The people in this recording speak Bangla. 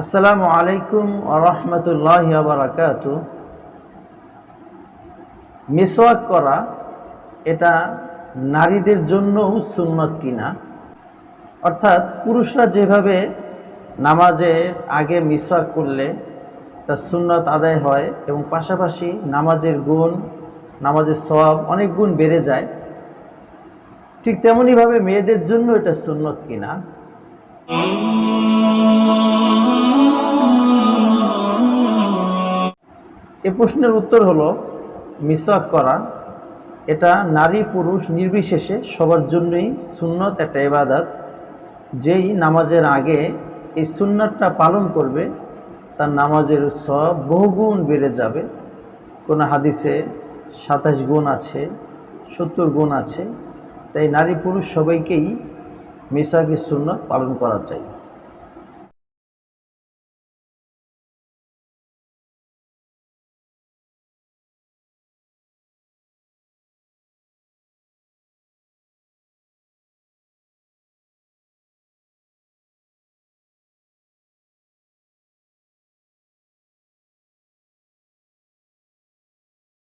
আসসালামু আলাইকুম ওয়া রাহমাতুল্লাহি ওয়া বারাকাতুহু। মিসওয়াক করা এটা নারীদের জন্যও সুন্নত কিনা, অর্থাৎ পুরুষরা যেভাবে নামাজের আগে মিসওয়াক করলে তার সুন্নত আদায় হয় এবং পাশাপাশি নামাজের গুণ, নামাজের সওয়াব অনেক গুণ বেড়ে যায়, ঠিক তেমনইভাবে মেয়েদের জন্য এটা সুন্নত কিনা। এ প্রশ্নের উত্তর হলো, মিসওয়াক করা এটা নারী পুরুষ নির্বিশেষে সবার জন্যই সুন্নত একটা ইবাদত। যেই নামাজের আগে এই সুন্নতটা পালন করবে তার নামাজের সওয়াব বহুগুণ বেড়ে যাবে। কোনো হাদিসে 27 গুণ আছে, 70 গুণ আছে। তাই নারী পুরুষ সবাইকেই মিসওয়াকের সুন্নত পালন করা চাই।